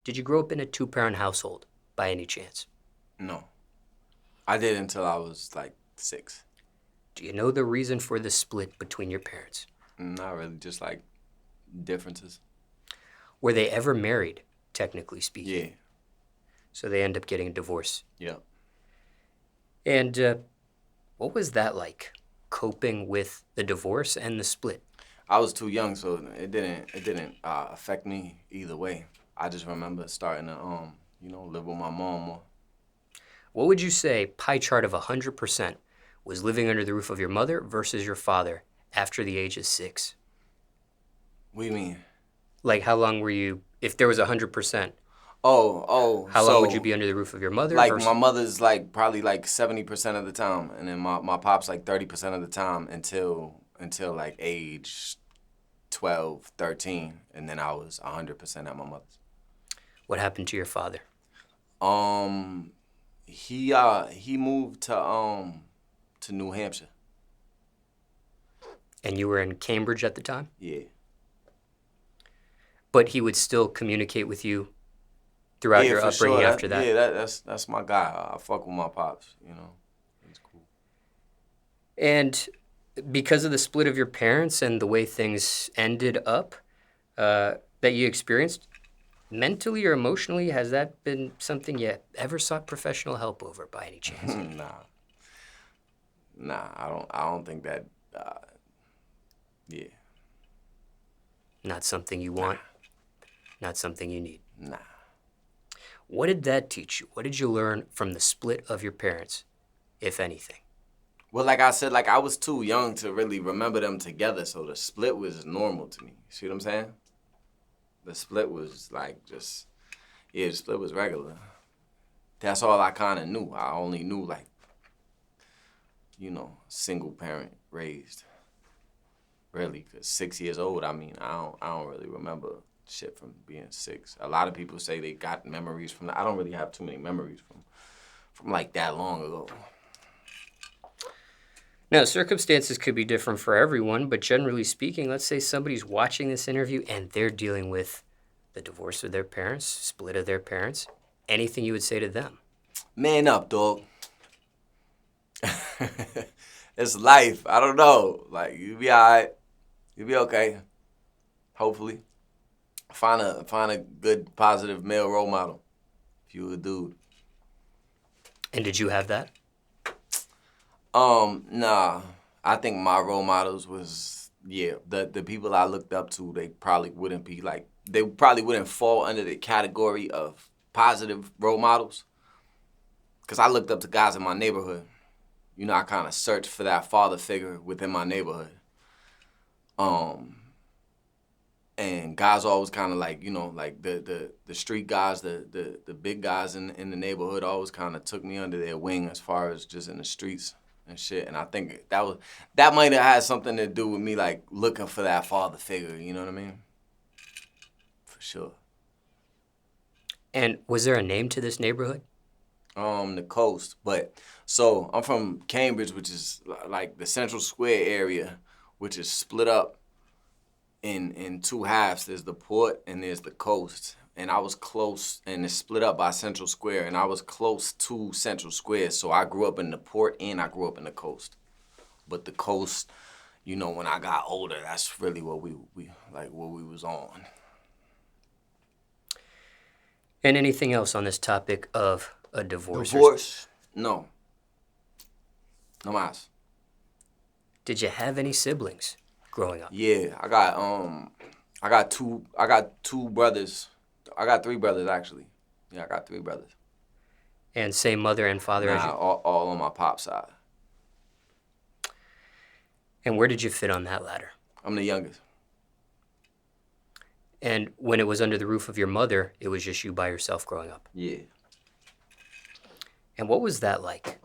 Did you grow up in a two-parent household by any chance? No. I did until I was like 6. Do you know the reason for the split between your parents? Not really, just like differences. Were they ever married, technically speaking? Yeah. So they end up getting a divorce. Yeah. And what was that like, coping with the divorce and the split? I was too young, so it didn't affect me either way. I just remember starting to live with my mom more. What would you say, pie chart of 100%, was living under the roof of your mother versus your father after the age of 6? What do you mean? Like, how long were you, if there was 100%, how long would you So be under the roof of your mother like my versus... mother's like probably like 70% of the time, and then my pop's like 30% of the time until like age 12, 13, and then I was 100% at my mother's. What happened to your father? Um, he moved to New Hampshire. And you were in Cambridge at the time? Yeah. But he would still communicate with you throughout Yeah, your for sure. upbringing after that? That's my guy. I fuck with my pops, you know. He's cool. And because of the split of your parents and the way things ended up that you experienced, mentally or emotionally, has that been something you ever sought professional help over by any chance? Nah. Nah, I don't think that yeah. Not something you Nah. want, not something you need. Nah. What did that teach you? What did you learn from the split of your parents, if anything? Well, like I said, like I was too young to really remember them together, so the split was normal to me. See what I'm saying? The split was like just yeah, the split was regular. That's all I kind of knew. I only knew like single parent raised. Really, cause 6 years old. I mean, I don't really remember shit from being 6. A lot of people say they got memories from that. I don't really have too many memories from like that long ago. Now, circumstances could be different for everyone, but generally speaking, let's say somebody's watching this interview and they're dealing with the divorce of their parents, split of their parents. Anything you would say to them? Man up, dog. It's life. I don't know. Like you be alright. You be okay. Hopefully, find a good positive male role model. If you a dude. And did you have that? Nah. I think my role models was the people I looked up to. They probably wouldn't be like they probably wouldn't fall under the category of positive role models. Cause I looked up to guys in my neighborhood. You know, I kind of searched for that father figure within my neighborhood. And guys always kind of like, like the street guys, the big guys in the neighborhood always kind of took me under their wing as far as just in the streets and shit. And I think that might have had something to do with me like looking for that father figure. You know what I mean? For sure. And was there a name to this neighborhood? The coast, but so I'm from Cambridge, which is like the Central Square area, which is split up in two halves. There's the port and there's the coast. And I was close, and it's split up by Central Square, and I was close to Central Square, so I grew up in the port and I grew up in the coast. But the coast, when I got older, that's really what we like what we was on. And anything else on this topic of a divorce? Divorce? No. No mas. Did you have any siblings growing up? Yeah, I got two brothers. I got 3 brothers actually. Yeah, I got 3 brothers. And same mother and father as Nah, you? all on my pop's side. And where did you fit on that ladder? I'm the youngest. And when it was under the roof of your mother, it was just you by yourself growing up? Yeah. And what was that like,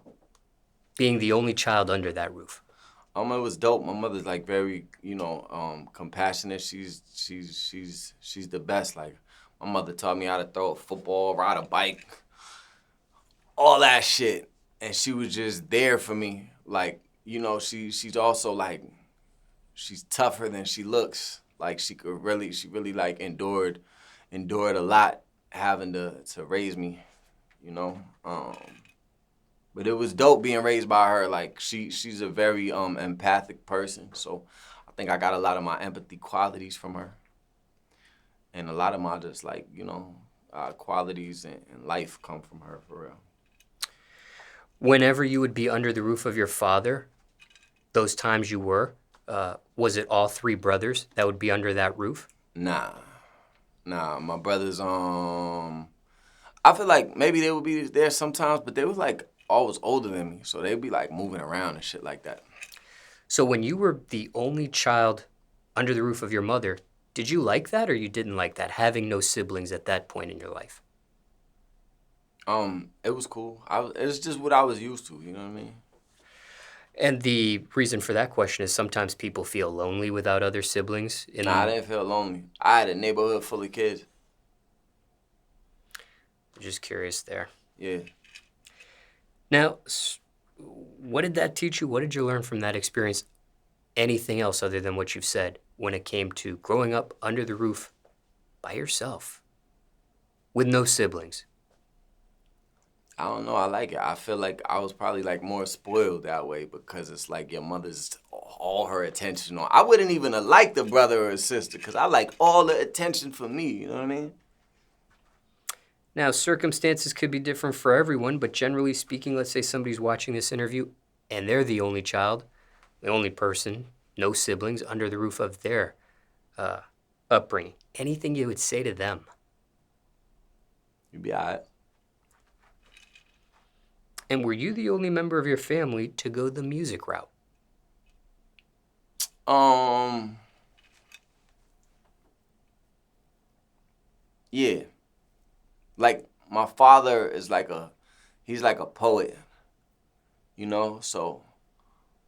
being the only child under that roof? It was dope. My mother's like very, compassionate. She's the best. Like, my mother taught me how to throw a football, ride a bike, all that shit. And she was just there for me. Like, she's also like, she's tougher than she looks. Like she really like endured a lot having to raise me, you know. But it was dope being raised by her. Like she's a very empathic person, so I think I got a lot of my empathy qualities from her, and a lot of my just like qualities in life come from her for real. Whenever you would be under the roof of your father, those times you were, was it all three brothers that would be under that roof? Nah, my brothers. I feel like maybe they would be there sometimes, but they was like always older than me, so they'd be like moving around and shit like that. So when you were the only child under the roof of your mother, did you like that or you didn't like that, having no siblings at that point in your life? It was cool. It was just what I was used to. You know what I mean? And the reason for that question is sometimes people feel lonely without other siblings. Nah, I didn't feel lonely. I had a neighborhood full of kids. Just curious there. Yeah. Now, what did that teach you? What did you learn from that experience? Anything else other than what you've said when it came to growing up under the roof by yourself with no siblings? I don't know. I like it. I feel like I was probably like more spoiled that way because it's like your mother's all her attention on. I wouldn't even have liked a brother or a sister because I like all the attention from me. You know what I mean? Now, circumstances could be different for everyone, but generally speaking, let's say somebody's watching this interview and they're the only child, the only person, no siblings, under the roof of their upbringing. Anything you would say to them? You'd be all right. And were you the only member of your family to go the music route? Yeah. Like my father is he's like a poet, you know? So,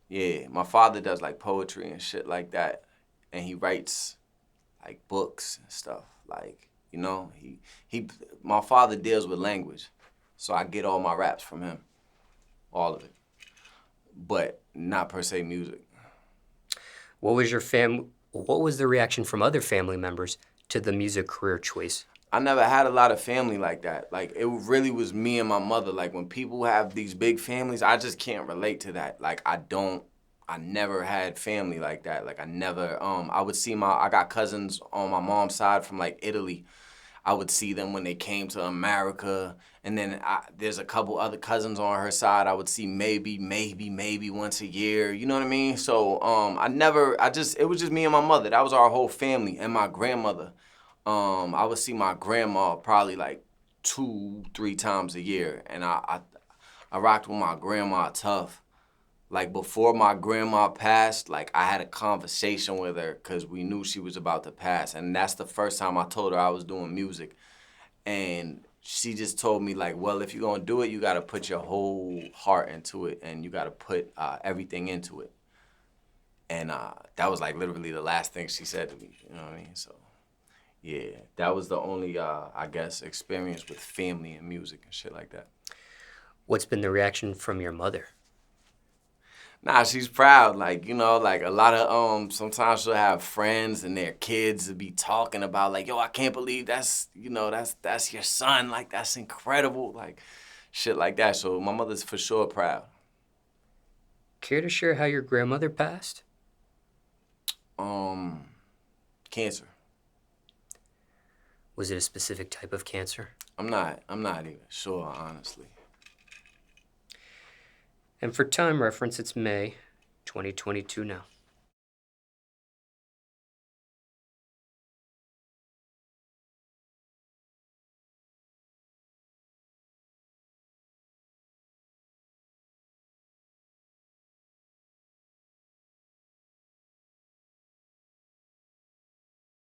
yeah, my father does like poetry and shit like that. And he writes like books and stuff. Like, you know, my father deals with language. So I get all my raps from him. All of it. But not per se music. What was the reaction from other family members to the music career choice? I never had a lot of family like that. Like, it really was me and my mother. Like, when people have these big families, I just can't relate to that. Like, I never had family like that. Like, I never, I would see I got cousins on my mom's side from, like, Italy. I would see them when they came to America. And then there's a couple other cousins on her side I would see maybe once a year. You know what I mean? So, it was just me and my mother. That was our whole family. And my grandmother. I would see my grandma probably like 2-3 times a year. And I rocked with my grandma tough. Like, before my grandma passed, like, I had a conversation with her because we knew she was about to pass. And that's the first time I told her I was doing music. And she just told me, like, well, if you're going to do it, you got to put your whole heart into it. And you got to put everything into it. And that was, like, literally the last thing she said to me. You know what I mean? So, yeah, that was the only, I guess, experience with family and music and shit like that. What's been the reaction from your mother? Nah, she's proud. Like, you know, like a lot of, sometimes she'll have friends and their kids to be talking about, like, yo, I can't believe that's your son. Like, that's incredible. Like, shit like that. So my mother's for sure proud. Care to share how your grandmother passed? Cancer. Was it a specific type of cancer? I'm not even sure, honestly. And for time reference, it's May 2022 now.